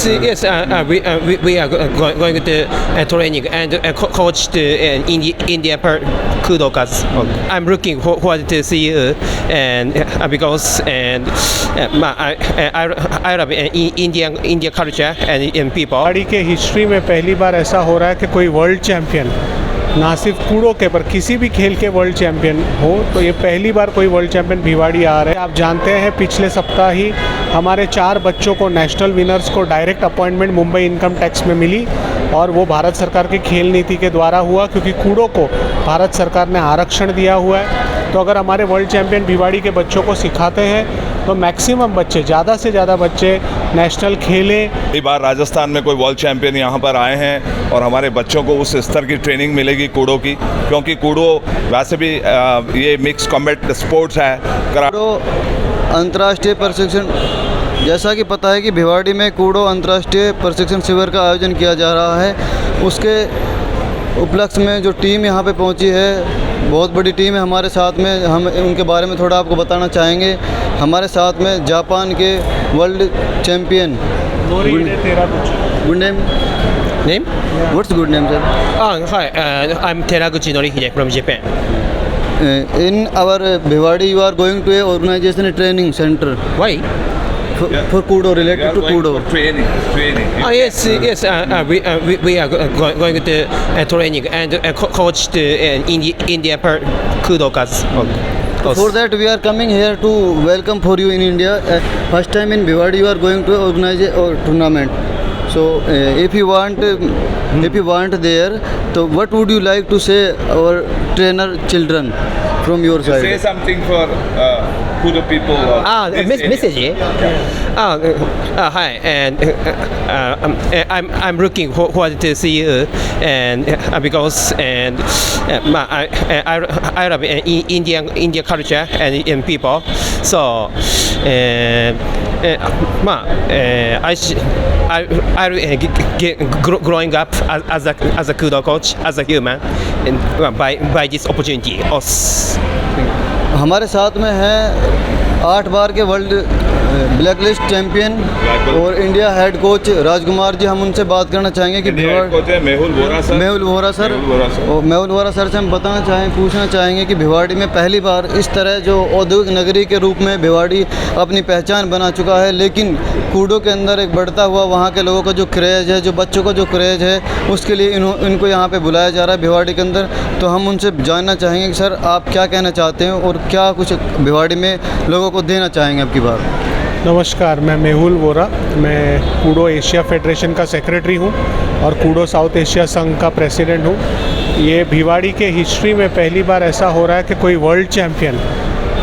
We are going to training and coach the India per Kudokas. I'm looking forward to see you and because I love Indian culture and people. Bhiwadi के history में पहली बार ऐसा हो रहा है कि कोई वर्ल्ड चैम्पियन ना सिर्फ कूड़ो के पर किसी भी खेल के वर्ल्ड चैम्पियन हो, तो ये पहली बार कोई वर्ल्ड चैम्पियन भिवाड़ी आ रहे हैं। आप जानते हैं पिछले सप्ताह ही हमारे 4 बच्चों को नेशनल विनर्स को direct appointment Mumbai income tax में मिली और वो भारत सरकार की खेल नीति के द्वारा हुआ, क्योंकि कूड़ो को भारत सरकार ने आरक्षण दिया हुआ है। तो अगर हमारे वर्ल्ड चैम्पियन भिवाड़ी के बच्चों को सिखाते हैं तो मैक्सिमम बच्चे, ज़्यादा से ज़्यादा बच्चे नेशनल खेलें। कई बार राजस्थान में कोई वर्ल्ड चैम्पियन यहाँ पर आए हैं और हमारे बच्चों को उस स्तर की ट्रेनिंग मिलेगी कूड़ो की, क्योंकि कूड़ो वैसे भी ये मिक्स कॉम्बैट स्पोर्ट्स है। कूड़ो अंतर्राष्ट्रीय प्रशिक्षण, जैसा कि पता है कि भिवाड़ी में कूड़ो अंतर्राष्ट्रीय प्रशिक्षण शिविर का आयोजन किया जा रहा है। उसके उपलक्ष्य में जो टीम यहाँ पे पहुँची है, बहुत बड़ी टीम है हमारे साथ में। हम उनके बारे में थोड़ा आपको बताना चाहेंगे। हमारे साथ में जापान के world champion good name what's good name sir? Hi, I'm Teraguchi Norihide from Japan. In our Bhiwadi you are going to a organization a training center. Why? For Kudo, related to Kudo. Training. Yes. We are going to training and coach the India per Kudokas. For that we are coming here to welcome for you in India. First time in Bhiwadi you are going to organize a tournament. So if you want there, so what would you like to say our trainer children from your side? Say something for Kudo people. Message. Hi, and I'm looking forward to see you and because I love Indian culture and people. So growing up as a Kudo coach, as a human, and by this opportunity. हमारे साथ में है 8 बार के world black list champion और India head coach Rajkumar ji. हम उनसे बात करना चाहेंगे कि मेहुल वोरा सर से हम पूछना चाहेंगे कि भिवाड़ी में पहली बार इस तरह जो औद्योगिक नगरी के रूप में भिवाड़ी अपनी पहचान बना चुका है, लेकिन कूड़ो के अंदर एक बढ़ता हुआ वहाँ के लोगों का जो क्रेज़ है, जो बच्चों का जो क्रेज़ है, उसके लिए इनको यहाँ पे बुलाया जा रहा है भिवाड़ी के अंदर। तो हम उनसे जानना चाहेंगे कि सर आप क्या कहना चाहते हैं और क्या कुछ भिवाड़ी में लोगों को देना चाहेंगे अब की बार। नमस्कार, मैं मेहुल वोरा, मैं कूडो एशिया फेडरेशन का सेक्रेटरी हूँ और कूडो साउथ एशिया संघ का प्रेसिडेंट हूँ। ये भिवाड़ी के हिस्ट्री में पहली बार ऐसा हो रहा है कि कोई वर्ल्ड चैम्पियन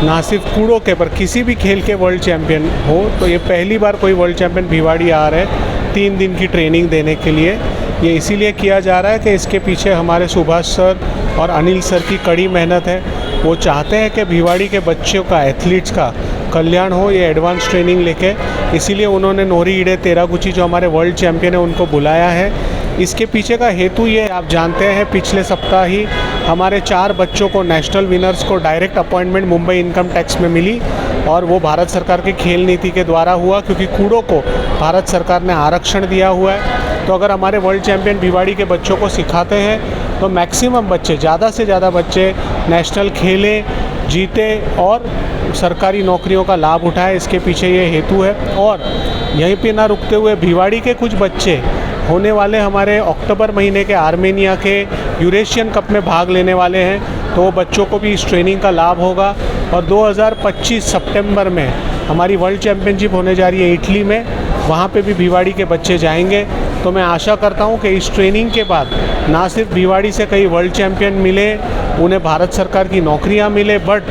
ना सिर्फ कूड़ो के पर किसी भी खेल के वर्ल्ड चैम्पियन हो, तो ये पहली बार कोई वर्ल्ड चैम्पियन भिवाड़ी आ रहे हैं 3 दिन की ट्रेनिंग देने के लिए। ये इसीलिए किया जा रहा है कि इसके पीछे हमारे सुभाष सर और अनिल सर की कड़ी मेहनत है। वो चाहते हैं कि भिवाड़ी के बच्चों का, एथलीट्स का कल्याण हो, ये एडवांस ट्रेनिंग लेके, इसीलिए उन्होंने नोरीहिडे तेरागुची जो हमारे वर्ल्ड चैम्पियन है उनको बुलाया है। इसके पीछे का हेतु ये, आप जानते हैं पिछले सप्ताह ही हमारे 4 बच्चों को, नेशनल विनर्स को direct appointment Mumbai income tax में मिली और वो भारत सरकार की खेल नीति के द्वारा हुआ, क्योंकि कूड़ो को भारत सरकार ने आरक्षण दिया हुआ है। तो अगर हमारे वर्ल्ड चैम्पियन भिवाड़ी के बच्चों को सिखाते हैं तो मैक्सिमम बच्चे, ज़्यादा से ज़्यादा बच्चे नेशनल खेलें, जीते और सरकारी नौकरियों का लाभ उठाए। इसके पीछे ये हेतु है। और यहीं पे ना रुकते हुए भिवाड़ी के कुछ बच्चे होने वाले हमारे अक्टूबर महीने के आर्मेनिया के यूरेशियन कप में भाग लेने वाले हैं, तो वो बच्चों को भी इस ट्रेनिंग का लाभ होगा। और 2025 सितंबर में हमारी वर्ल्ड चैम्पियनशिप होने जा रही है इटली में, वहाँ पे भी भिवाड़ी के बच्चे जाएंगे। तो मैं आशा करता हूँ कि इस ट्रेनिंग के बाद ना सिर्फ भिवाड़ी से कई वर्ल्ड चैम्पियन मिले, उन्हें भारत सरकार की नौकरियाँ मिले, बट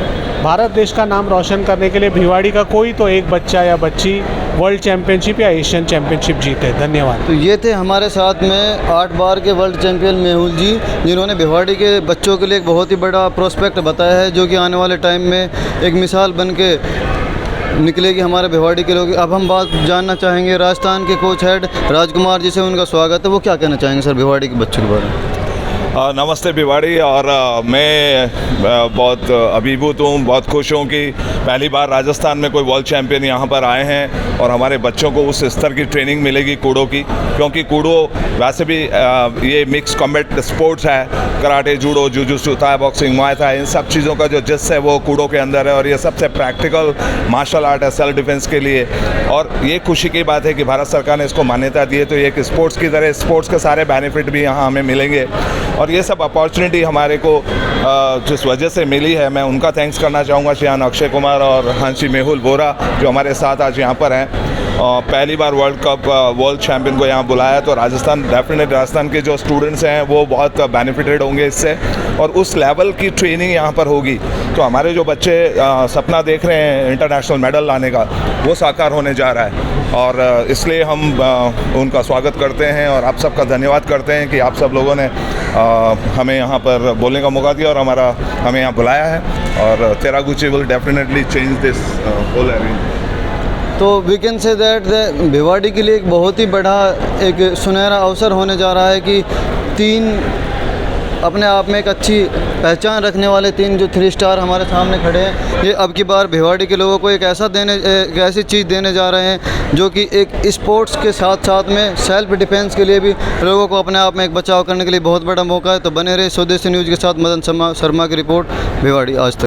भारत देश का नाम रोशन करने के लिए भिवाड़ी का कोई तो एक बच्चा या बच्ची वर्ल्ड चैम्पियनशिप या एशियन चैम्पियनशिप जीते। धन्यवाद। तो ये थे हमारे साथ में 8 बार के वर्ल्ड चैम्पियन मेहुल जी, जिन्होंने भिवाड़ी के बच्चों के लिए एक बहुत ही बड़ा प्रोस्पेक्ट बताया है, जो कि आने वाले टाइम में एक मिसाल बन के निकलेगी हमारे भिवाड़ी के लोग। अब हम बात जानना चाहेंगे राजस्थान के कोच हेड राजकुमार जी से, उनका स्वागत है। वो क्या कहना चाहेंगे सर भिवाड़ी के बच्चों के बारे में? नमस्ते भिवाड़ी। और मैं बहुत अभिभूत हूँ, बहुत खुश हूँ कि पहली बार राजस्थान में कोई वर्ल्ड चैम्पियन यहाँ पर आए हैं और हमारे बच्चों को उस स्तर की ट्रेनिंग मिलेगी कूडो की, क्योंकि कूडो वैसे भी ये मिक्स कॉम्बैट स्पोर्ट्स है। Karate, judo, jujutsu, Thai boxing, Muay Thai, इन सब चीज़ों का जो जिस है वो कूडो के अंदर है और ये सबसे प्रैक्टिकल मार्शल आर्ट है सेल्फ डिफेंस के लिए। और ये खुशी की बात है कि भारत सरकार ने इसको मान्यता दी है, तो ये एक स्पोर्ट्स की तरह स्पोर्ट्स के सारे बेनिफिट भी यहाँ हमें मिलेंगे। और ये सब अपॉर्चुनिटी हमारे को जिस वजह से मिली है, मैं उनका थैंक्स करना चाहूँगा श्रीमान अक्षय कुमार और हंसी मेहुल वोरा जो हमारे साथ आज यहाँ पर हैं। पहली बार वर्ल्ड कप वर्ल्ड चैम्पियन को यहाँ बुलाया, तो राजस्थान के जो स्टूडेंट्स हैं वो बहुत बेनिफिटेड होंगे इससे, और उस लेवल की ट्रेनिंग यहाँ पर होगी। तो हमारे जो बच्चे सपना देख रहे हैं इंटरनेशनल मेडल लाने का, वो साकार होने जा रहा है। और इसलिए हम उनका स्वागत करते हैं और आप सबका धन्यवाद करते हैं कि आप सब लोगों ने हमें यहाँ पर बोलने का मौका दिया और हमें यहाँ बुलाया है। और Teraguchi will definitely change this whole area. तो we can say that Bhiwadi के लिए एक बहुत ही बड़ा एक सुनहरा अवसर होने जा रहा है कि 3 अपने आप में एक अच्छी पहचान रखने वाले 3 जो 3 स्टार हमारे सामने खड़े हैं, ये अब की बार भिवाड़ी के लोगों को एक ऐसी चीज़ देने जा रहे हैं जो कि एक स्पोर्ट्स के साथ साथ में सेल्फ डिफेंस के लिए भी लोगों को अपने आप में एक बचाव करने के लिए बहुत बड़ा मौका है। तो बने रहे स्वदेशी न्यूज़ के साथ। मदन शर्मा की रिपोर्ट, भिवाड़ी आज तक।